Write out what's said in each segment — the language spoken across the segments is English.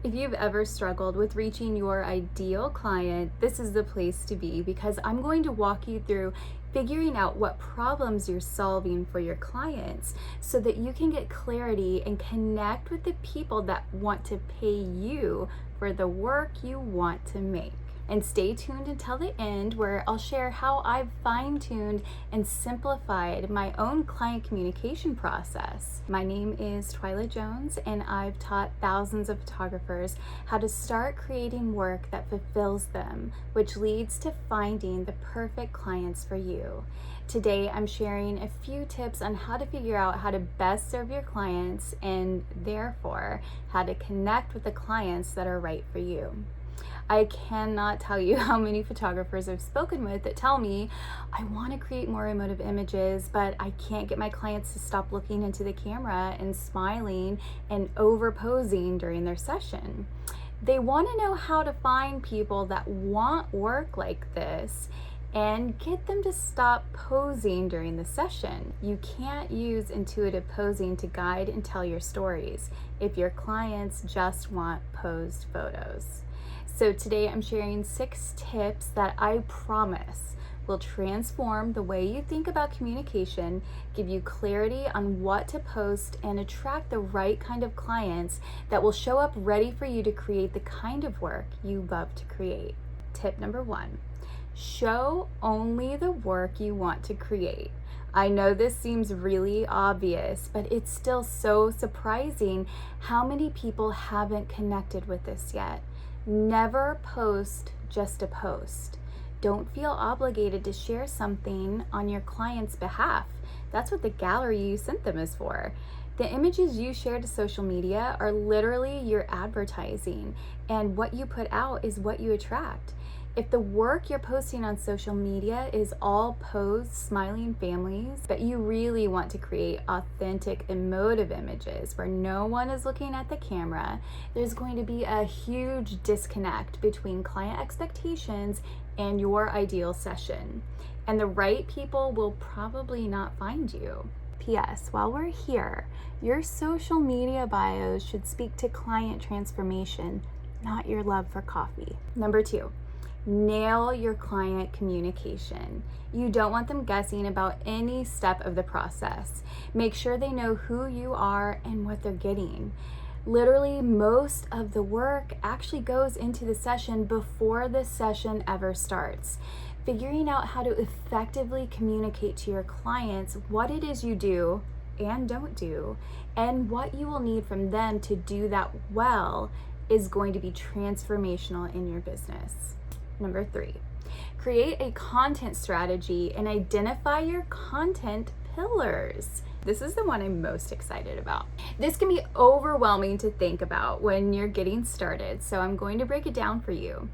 If you've ever struggled with reaching your ideal client, this is the place to be because I'm going to walk you through figuring out what problems you're solving for your clients so that you can get clarity and connect with the people that want to pay you for the work you want to make. And stay tuned until the end where I'll share how I've fine-tuned and simplified my own client communication process. My name is Twyla Jones and I've taught thousands of photographers how to start creating work that fulfills them, which leads to finding the perfect clients for you. Today, I'm sharing a few tips on how to figure out how to best serve your clients and therefore how to connect with the clients that are right for you. I cannot tell you how many photographers I've spoken with that tell me, I want to create more emotive images, but I can't get my clients to stop looking into the camera and smiling and over posing during their session. They want to know how to find people that want work like this and get them to stop posing during the session. You can't use intuitive posing to guide and tell your stories if your clients just want posed photos. So today I'm sharing 6 tips that I promise will transform the way you think about communication, give you clarity on what to post, and attract the right kind of clients that will show up ready for you to create the kind of work you love to create. Tip number 1, show only the work you want to create. I know this seems really obvious, but it's still so surprising how many people haven't connected with this yet. Never post just to post. Don't feel obligated to share something on your client's behalf. That's what the gallery you sent them is for. The images you share to social media are literally your advertising, and what you put out is what you attract. If the work you're posting on social media is all posed, smiling families, but you really want to create authentic, emotive images where no one is looking at the camera, there's going to be a huge disconnect between client expectations and your ideal session. And the right people will probably not find you. P.S. While we're here, your social media bios should speak to client transformation, not your love for coffee. Number 2. Nail your client communication. You don't want them guessing about any step of the process. Make sure they know who you are and what they're getting. Literally, most of the work actually goes into the session before the session ever starts. Figuring out how to effectively communicate to your clients what it is you do and don't do, and what you will need from them to do that well is going to be transformational in your business. Number 3, create a content strategy and identify your content pillars. This is the one I'm most excited about. This can be overwhelming to think about when you're getting started, so I'm going to break it down for you.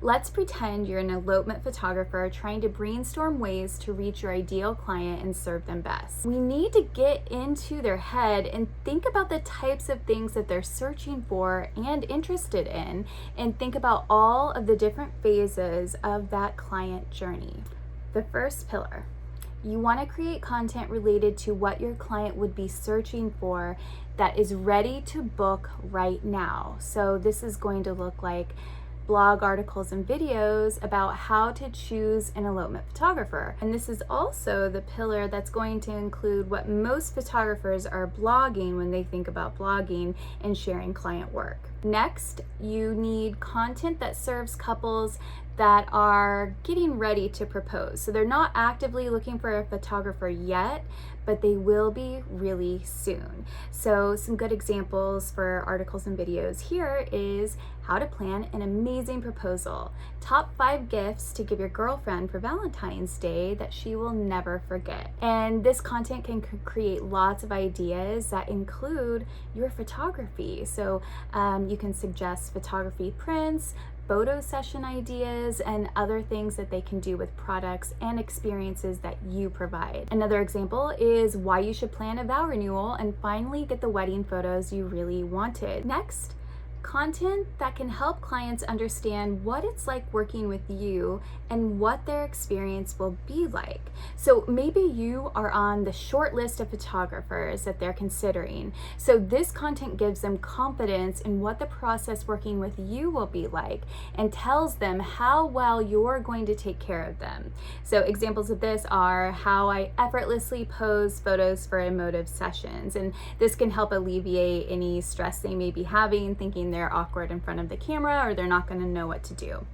Let's pretend you're an elopement photographer trying to brainstorm ways to reach your ideal client and serve them best. We need to get into their head and think about the types of things that they're searching for and interested in, and think about all of the different phases of that client journey. The first pillar, you want to create content related to what your client would be searching for that is ready to book right now. So this is going to look like blog articles and videos about how to choose an elopement photographer. And this is also the pillar that's going to include what most photographers are blogging when they think about blogging and sharing client work. Next, you need content that serves couples that are getting ready to propose. So they're not actively looking for a photographer yet, but they will be really soon. So some good examples for articles and videos here is how to plan an amazing proposal, top 5 gifts to give your girlfriend for Valentine's Day that she will never forget. And this content can create lots of ideas that include your photography. So you can suggest photography prints, photo session ideas, and other things that they can do with products and experiences that you provide. Another example is why you should plan a vow renewal and finally get the wedding photos you really wanted. Next, Content that can help clients understand what it's like working with you and what their experience will be like. So maybe you are on the short list of photographers that they're considering. So this content gives them confidence in what the process working with you will be like and tells them how well you're going to take care of them. So examples of this are how I effortlessly pose photos for emotive sessions. And this can help alleviate any stress they may be having, thinking they're awkward in front of the camera or they're not going to know what to do.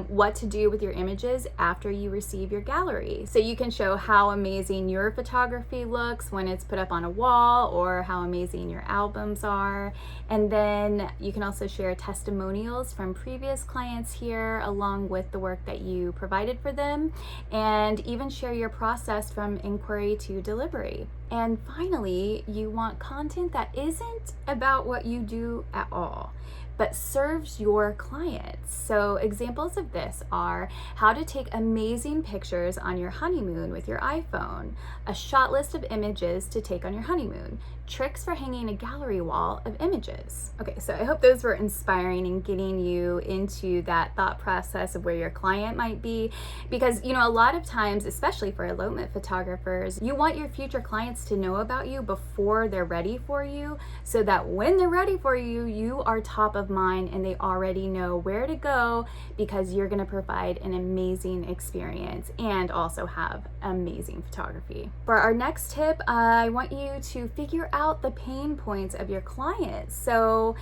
What to do with your images after you receive your gallery. So you can show how amazing your photography looks when it's put up on a wall, or how amazing your albums are. And then you can also share testimonials from previous clients here, along with the work that you provided for them, and even share your process from inquiry to delivery. And finally, you want content that isn't about what you do at all, but serves your clients. So examples of this are how to take amazing pictures on your honeymoon with your iPhone, a shot list of images to take on your honeymoon, tricks for hanging a gallery wall of images. Okay, so I hope those were inspiring and getting you into that thought process of where your client might be, because a lot of times, especially for elopement photographers, you want your future clients to know about you before they're ready for you, so that when they're ready for you, you are top of mind and they already know where to go, because you're going to provide an amazing experience and also have amazing photography. For our next tip, I want you to figure out the pain points of your clients. So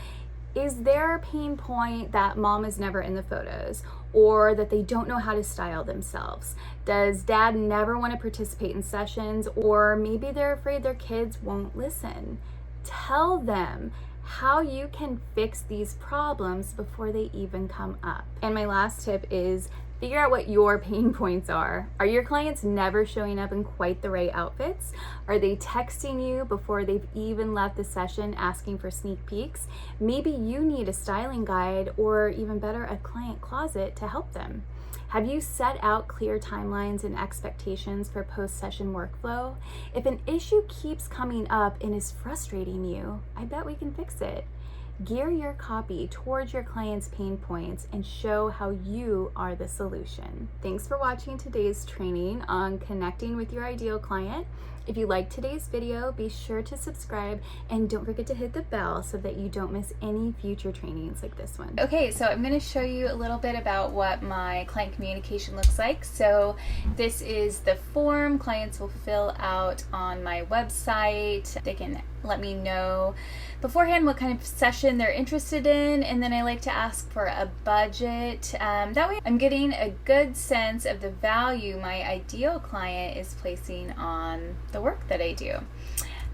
is there a pain point that mom is never in the photos, or that they don't know how to style themselves? Does dad never want to participate in sessions, or maybe they're afraid their kids won't listen? Tell them how you can fix these problems before they even come up. And my last tip is figure out what your pain points are. Are your clients never showing up in quite the right outfits? Are they texting you before they've even left the session asking for sneak peeks? Maybe you need a styling guide, or even better, a client closet to help them. Have you set out clear timelines and expectations for post-session workflow? If an issue keeps coming up and is frustrating you, I bet we can fix it. Gear your copy towards your client's pain points and show how you are the solution. Thanks for watching today's training on connecting with your ideal client. If you liked today's video, be sure to subscribe and don't forget to hit the bell so that you don't miss any future trainings like this one. Okay, so I'm going to show you a little bit about what my client communication looks like. So this is the form clients will fill out on my website. They can let me know beforehand what kind of session they're interested in, and then I like to ask for a budget. That way I'm getting a good sense of the value my ideal client is placing on the work that I do.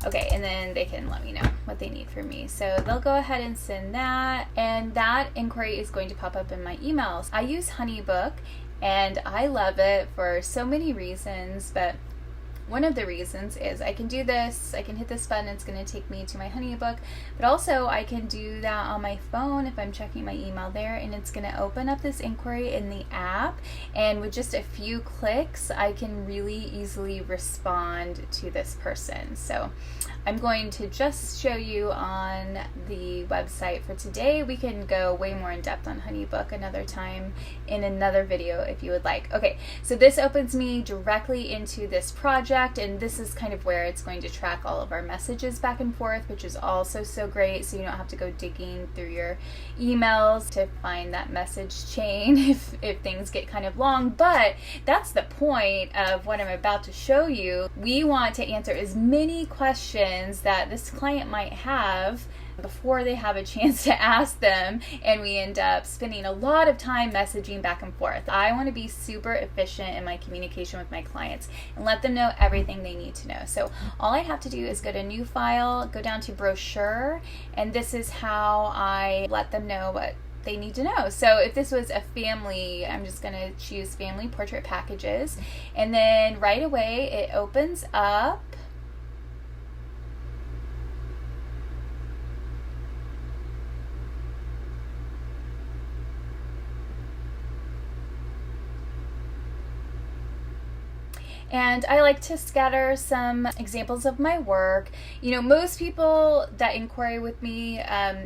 Okay, and then they can let me know what they need from me. So they'll go ahead and send that, and that inquiry is going to pop up in my emails. I use Honeybook, and I love it for so many reasons, but one of the reasons is I can do this, I can hit this button, it's going to take me to my Honeybook, but also I can do that on my phone if I'm checking my email there, and it's going to open up this inquiry in the app, and with just a few clicks I can really easily respond to this person. So I'm going to just show you on the website for today. We can go way more in depth on Honeybook another time in another video if you would like. Okay, so this opens me directly into this project, and this is kind of where it's going to track all of our messages back and forth, which is also so great, so you don't have to go digging through your emails to find that message chain if things get kind of long. But that's the point of what I'm about to show you. We want to answer as many questions that this client might have before they have a chance to ask them, and we end up spending a lot of time messaging back and forth. I want to be super efficient in my communication with my clients and let them know everything they need to know. So all I have to do is go to New File, go down to Brochure, and this is how I let them know what they need to know. So if this was a family, I'm just going to choose Family Portrait Packages, and then right away it opens up And I like to scatter some examples of my work. You know, most people that inquiry with me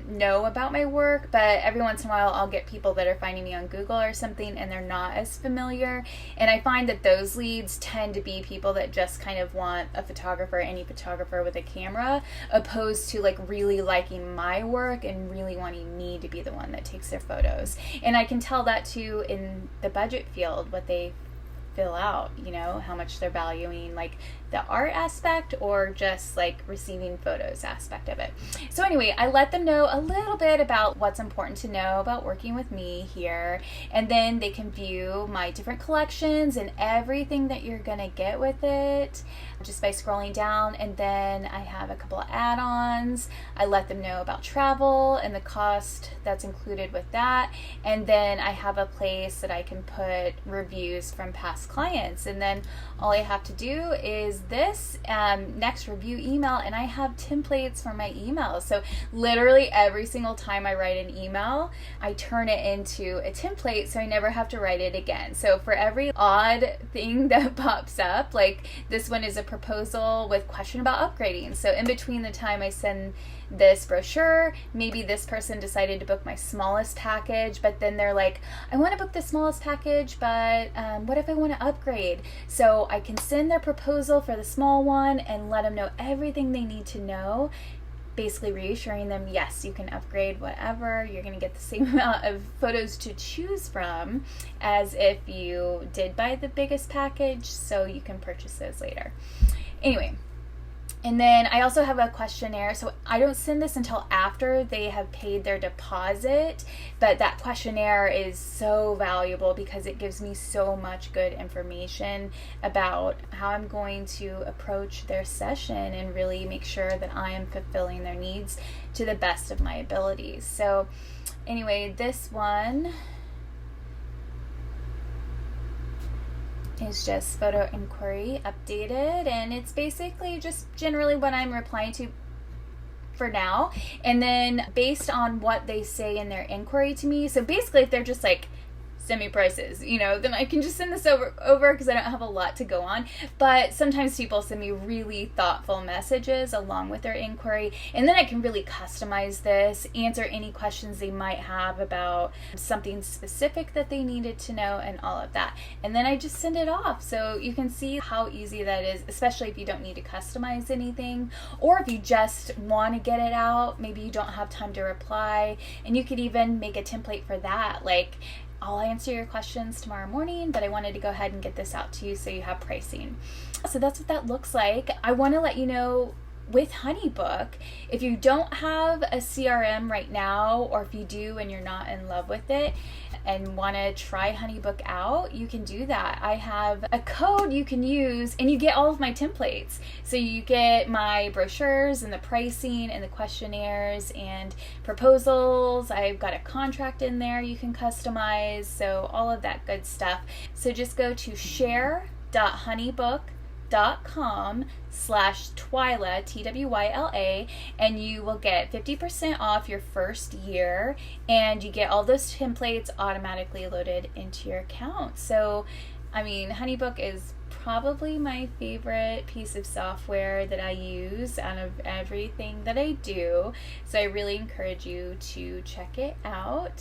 know about my work, but every once in a while I'll get people that are finding me on Google or something and they're not as familiar. And I find that those leads tend to be people that just kind of want a photographer, any photographer with a camera, opposed to like really liking my work and really wanting me to be the one that takes their photos. And I can tell that too in the budget field, what they fill out, you know, how much they're valuing like the art aspect or just like receiving photos aspect of it. So anyway, I let them know a little bit about what's important to know about working with me here, and then they can view my different collections and everything that you're gonna get with it just by scrolling down. And then I have a couple of add-ons. I let them know about travel and the cost that's included with that, and then I have a place that I can put reviews from past clients, and then all I have to do is this next review email, and I have templates for my emails. So literally every single time I write an email, I turn it into a template so I never have to write it again. So for every odd thing that pops up, like this one is a proposal with question about upgrading. So in between the time I send this brochure, maybe this person decided to book my smallest package, but then they're like, I want to book the smallest package, but what if I want to upgrade? So I can send their proposal for the small one and let them know everything they need to know, basically reassuring them, yes, you can upgrade whatever, you're going to get the same amount of photos to choose from as if you did buy the biggest package, so you can purchase those later. Anyway, and then I also have a questionnaire. So I don't send this until after they have paid their deposit, but that questionnaire is so valuable because it gives me so much good information about how I'm going to approach their session and really make sure that I am fulfilling their needs to the best of my abilities. So anyway, this one is just photo inquiry updated, and it's basically just generally what I'm replying to for now, and then based on what they say in their inquiry to me. So basically if they're just like, send me prices, you know, then I can just send this over because I don't have a lot to go on. But sometimes people send me really thoughtful messages along with their inquiry, and then I can really customize this, answer any questions they might have about something specific that they needed to know and all of that. And then I just send it off. So you can see how easy that is, especially if you don't need to customize anything, or if you just want to get it out, maybe you don't have time to reply, and you could even make a template for that, like, I'll answer your questions tomorrow morning, but I wanted to go ahead and get this out to you so you have pricing. So that's what that looks like. I want to let you know, with Honeybook, if you don't have a CRM right now, or if you do and you're not in love with it and want to try Honeybook out, you can do that. I have a code you can use and you get all of my templates. So you get my brochures and the pricing and the questionnaires and proposals. I've got a contract in there you can customize, so all of that good stuff. So just go to share.honeybook.com/Twyla, Twyla, and you will get 50% off your first year, and you get all those templates automatically loaded into your account. So I mean, Honeybook is probably my favorite piece of software that I use out of everything that I do, so I really encourage you to check it out.